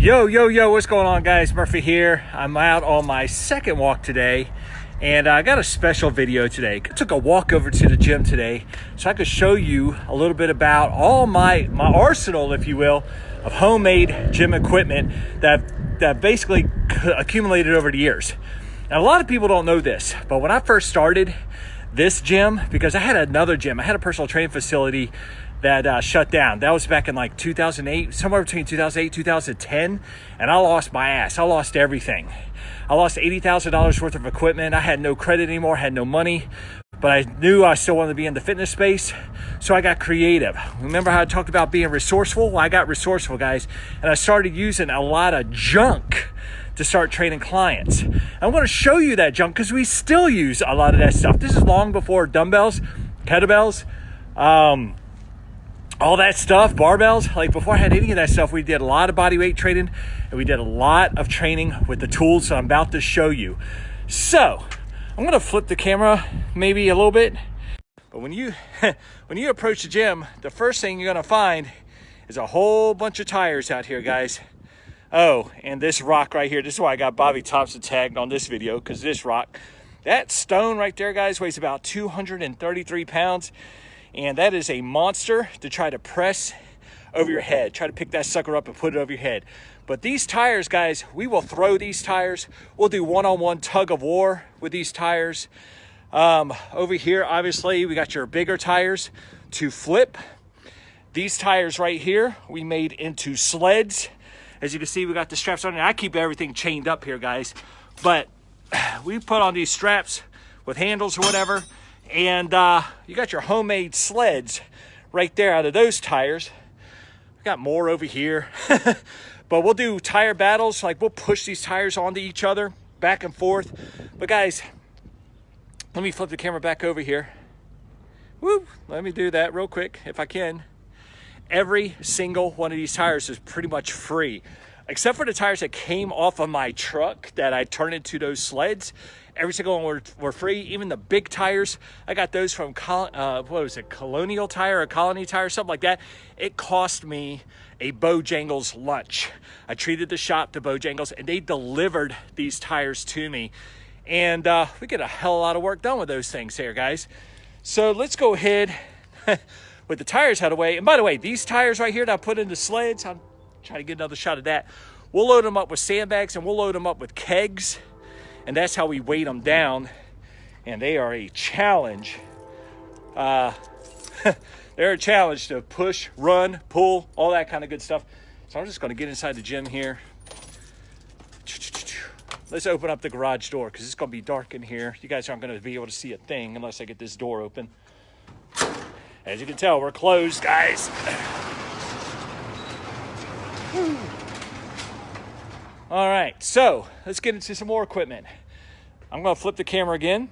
Yo, what's going on, guys? Murphy here. I'm out on my second walk today, and I got a special video today. I took a walk over to the gym today so I could show you a little bit about all my arsenal, if you will, of homemade gym equipment that basically accumulated over the years. And a lot of people don't know this, but when I first started this gym, because I had another gym, I had a personal training facility that shut down. That was back in like 2008, somewhere between 2008 2010, and I lost my ass. I lost everything. I lost $80,000 worth of equipment. I had no credit anymore, had no money, but I knew I still wanted to be in the fitness space, so I got creative. Remember how I talked about being resourceful? Well, I got resourceful, guys, and I started using a lot of junk to start training clients. I'm going to show you that junk because we still use a lot of that stuff. This is long before dumbbells, kettlebells, all that stuff, barbells. Like before I had any of that stuff, we did a lot of body weight training, and we did a lot of training with the tools that I'm about to show you. So I'm gonna flip the camera maybe a little bit, but when you approach the gym, the first thing you're gonna find is a whole bunch of tires out here, guys. Oh, and this rock right here, this is why I got Bobby Thompson tagged on this video, because this rock, that stone right there, guys, weighs about 233 pounds. And that is a monster to try to press over your head. Try to pick that sucker up and put it over your head. But these tires, guys, we will throw these tires. We'll do one-on-one tug of war with these tires. Over here, obviously, we got your bigger tires to flip. These tires right here, we made into sleds. As you can see, we got the straps on, and I keep everything chained up here, guys. But we put on these straps with handles or whatever. And you got your homemade sleds right there out of those tires. We got more over here. But we'll do tire battles. Like we'll push these tires onto each other, back and forth. But guys, let me flip the camera back over here. Woo! Let me do that real quick if I can. Every single one of these tires is pretty much free. Except for the tires that came off of my truck that I turned into those sleds. Every single one were free. Even the big tires, I got those from, what was it, Colonial Tire or Colony Tire, something like that. It cost me a Bojangles lunch. I treated the shop to Bojangles, and they delivered these tires to me. And we get a hell of a lot of work done with those things here, guys. So let's go ahead with the tires out of the way. And by the way, these tires right here that I put into sleds, I'm trying to get another shot of that. We'll load them up with sandbags, and we'll load them up with kegs. And that's how we weight them down. And they are a challenge. They're a challenge to push, run, pull, all that kind of good stuff. So I'm just going to get inside the gym here. Let's open up the garage door because it's going to be dark in here. You guys aren't going to be able to see a thing unless I get this door open. As you can tell, we're closed, guys. All right, so let's get into some more equipment. I'm going to flip the camera again.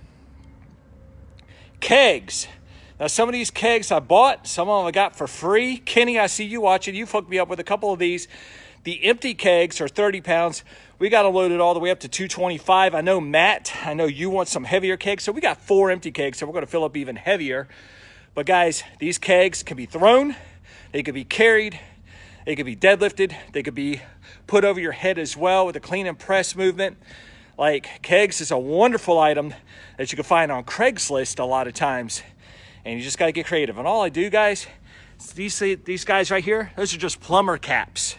Kegs. Now, some of these kegs I bought, some of them I got for free. Kenny, I see you watching. You've hooked me up with a couple of these. The empty kegs are 30 pounds. We got to load it all the way up to 225. I know, Matt, I know you want some heavier kegs, so we got 4 empty kegs, so we're going to fill up even heavier. But, guys, these kegs can be thrown. They can be carried. They could be deadlifted. They could be put over your head as well with a clean and press movement. Like, kegs is a wonderful item that you can find on Craigslist a lot of times. And you just got to get creative. And all I do, guys, these guys right here, those are just plumber caps.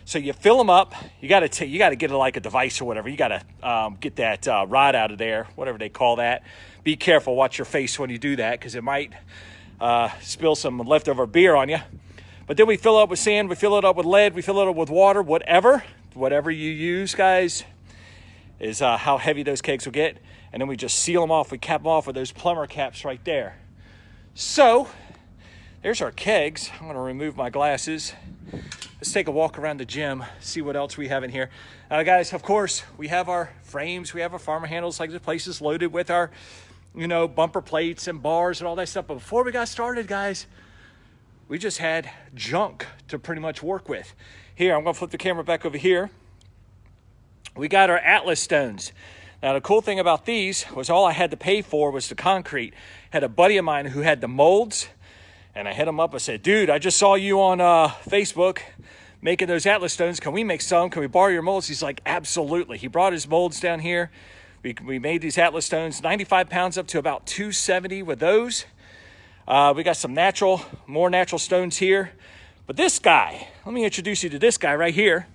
So you fill them up. You got to get like a device or whatever. You got to get that rod out of there, whatever they call that. Be careful. Watch your face when you do that because it might spill some leftover beer on you. But then we fill it up with sand, we fill it up with lead, we fill it up with water, whatever you use, guys, is how heavy those kegs will get. And then we just seal them off, we cap them off with those plumber caps right there. So, there's our kegs. I'm gonna remove my glasses. Let's take a walk around the gym, see what else we have in here. Guys, of course, we have our frames, we have our farmer handles, like the place is loaded with our, bumper plates and bars and all that stuff. But before we got started, guys, we just had junk to pretty much work with. Here, I'm going to flip the camera back over here. We got our Atlas stones. Now, the cool thing about these was all I had to pay for was the concrete. Had a buddy of mine who had the molds, and I hit him up. I said, dude, I just saw you on Facebook making those Atlas stones. Can we make some? Can we borrow your molds? He's like, absolutely. He brought his molds down here. We made these Atlas stones, 95 pounds up to about 270 with those. We got some more natural stones here. But this guy, let me introduce you to this guy right here.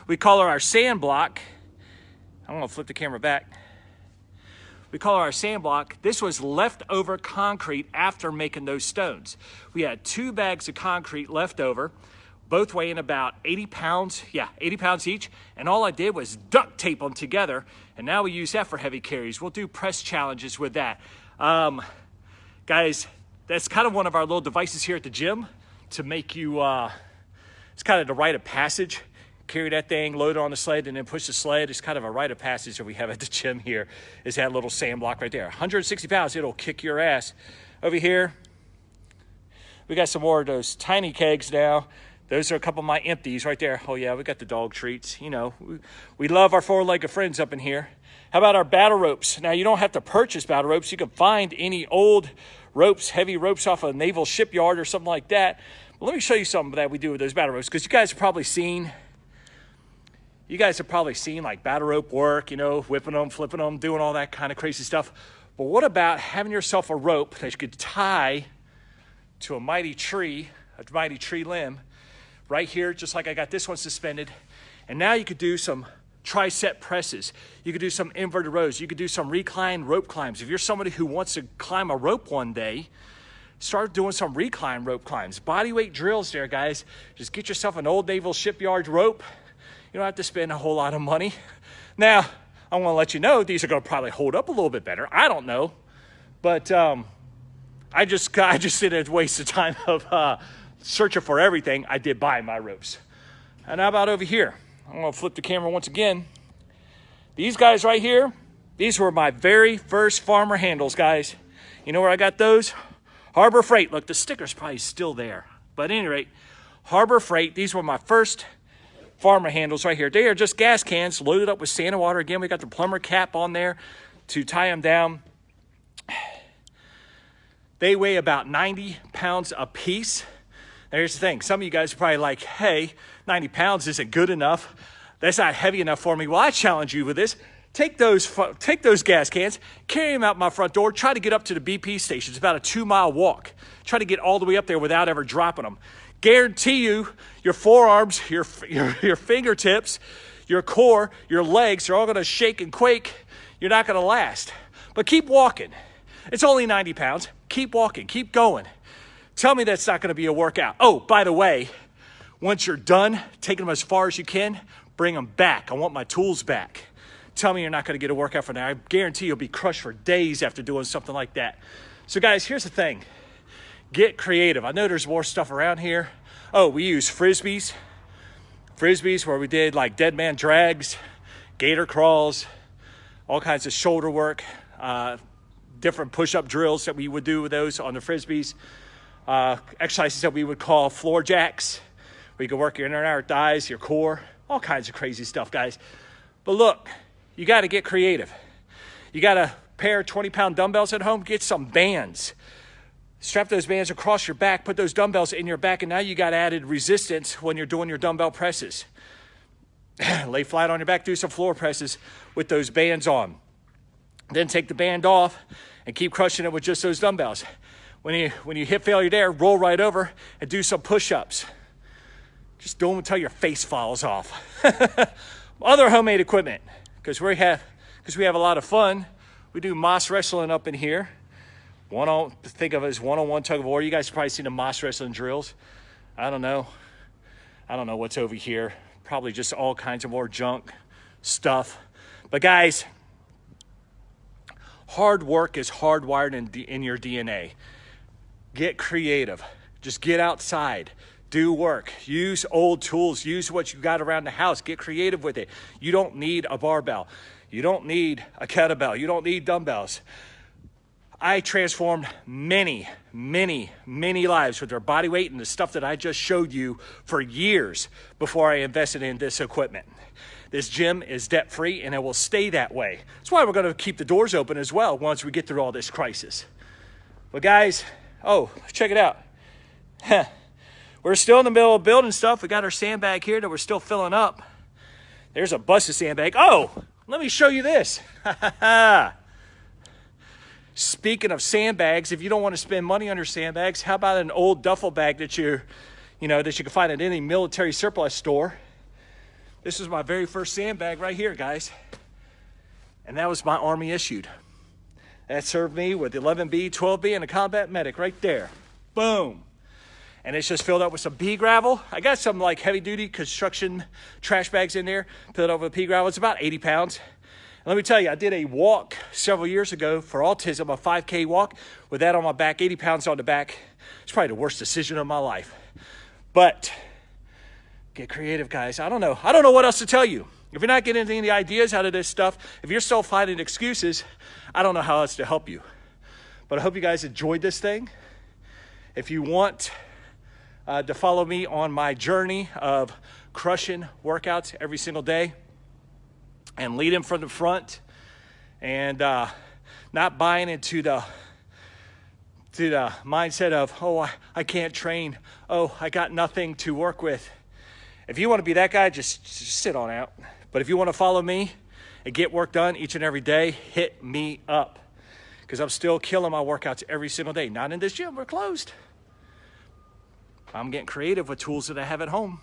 We call her our sand block. I'm gonna flip the camera back. We call her our sand block. This was leftover concrete after making those stones. We had 2 bags of concrete left over, both weighing about 80 pounds. Yeah, 80 pounds each. And all I did was duct tape them together. And now we use that for heavy carries. We'll do press challenges with that. Guys, that's kind of one of our little devices here at the gym to make you, it's kind of the rite of passage. Carry that thing, load it on the sled, and then push the sled. It's kind of a rite of passage that we have at the gym here, is that little sand block right there. 160 pounds, it'll kick your ass. Over here, we got some more of those tiny kegs now. Those are a couple of my empties right there. Oh yeah, we got the dog treats. You know, we love our 4-legged friends up in here. How about our battle ropes? Now, you don't have to purchase battle ropes. You can find any old ropes, heavy ropes off a naval shipyard or something like that. But let me show you something that we do with those battle ropes, because you guys have probably seen like battle rope work, you know, whipping them, flipping them, doing all that kind of crazy stuff. But what about having yourself a rope that you could tie to a mighty tree limb right here, just like I got this one suspended. And now you could do some tricep presses. You could do some inverted rows. You could do some recline rope climbs. If you're somebody who wants to climb a rope one day, start doing some recline rope climbs. Bodyweight drills there, guys. Just get yourself an old naval shipyard rope. You don't have to spend a whole lot of money. Now, I want to let you know, these are going to probably hold up a little bit better. I don't know. But I just didn't waste the time of searching for everything. I did buy my ropes. And how about over here? I'm going to flip the camera once again. These guys right here, these were my very first farmer handles, guys. You know where I got those? Harbor Freight. Look, the sticker's probably still there. But at any rate, Harbor Freight, these were my first farmer handles right here. They are just gas cans loaded up with sand and water. Again, we got the plumber cap on there to tie them down. They weigh about 90 pounds a piece. Now, here's the thing. Some of you guys are probably like, hey, 90 pounds isn't good enough. That's not heavy enough for me. Well, I challenge you with this. Take those gas cans, carry them out my front door, try to get up to the BP station. It's about a 2-mile walk. Try to get all the way up there without ever dropping them. Guarantee you, your forearms, your fingertips, your core, your legs are all going to shake and quake. You're not going to last. But keep walking. It's only 90 pounds. Keep walking. Keep going. Tell me that's not going to be a workout. Oh, by the way, once you're done taking them as far as you can, bring them back. I want my tools back. Tell me you're not going to get a workout for that. I guarantee you'll be crushed for days after doing something like that. So guys, here's the thing. Get creative. I know there's more stuff around here. Oh, we use Frisbees. Frisbees where we did like dead man drags, gator crawls, all kinds of shoulder work, different push-up drills that we would do with those on the Frisbees. Exercises that we would call floor jacks, where you can work your inner and outer thighs, your core, all kinds of crazy stuff, guys. But look, you got to get creative. You got a pair of 20-pound dumbbells at home, get some bands. Strap those bands across your back, put those dumbbells in your back, and now you got added resistance when you're doing your dumbbell presses. Lay flat on your back, do some floor presses with those bands on. Then take the band off and keep crushing it with just those dumbbells. When you hit failure there, roll right over and do some push-ups. Just do them until your face falls off. Other homemade equipment, because we have a lot of fun. We do Moss wrestling up in here. Think of it as one-on-one tug of war. You guys have probably seen the Moss wrestling drills. I don't know what's over here. Probably just all kinds of more junk stuff. But guys, hard work is hardwired in your DNA. Get creative. Just get outside. Do work. Use old tools. Use what you got around the house. Get creative with it. You don't need a barbell. You don't need a kettlebell. You don't need dumbbells. I transformed many, many, many lives with their body weight and the stuff that I just showed you for years before I invested in this equipment. This gym is debt-free and it will stay that way. That's why we're going to keep the doors open as well once we get through all this crisis. But guys, oh, check it out. we're still in the middle of building stuff. We got our sandbag here that we're still filling up. There's a busted sandbag. Oh, let me show you this. Speaking of sandbags, if you don't want to spend money on your sandbags, how about an old duffel bag that you can find at any military surplus store? This is my very first sandbag right here, guys. And that was my Army issued. That served me with 11B, 12B, and a combat medic right there. Boom. And it's just filled up with some pea gravel. I got some like heavy duty construction trash bags in there, filled up with pea gravel. It's about 80 pounds. And let me tell you, I did a walk several years ago for autism, a 5K walk with that on my back, 80 pounds on the back. It's probably the worst decision of my life. But get creative, guys. I don't know what else to tell you. If you're not getting any ideas out of this stuff, if you're still finding excuses, I don't know how else to help you. But I hope you guys enjoyed this thing. If you want to follow me on my journey of crushing workouts every single day and leading from the front and not buying into the mindset of, oh, I can't train. Oh, I got nothing to work with. If you want to be that guy, just sit on out. But if you want to follow me and get work done each and every day, hit me up. Because I'm still killing my workouts every single day. Not in this gym, we're closed. I'm getting creative with tools that I have at home.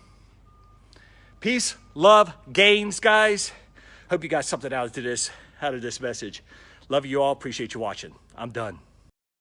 Peace, love, gains, guys. Hope you got something out of this message. Love you all. Appreciate you watching. I'm done.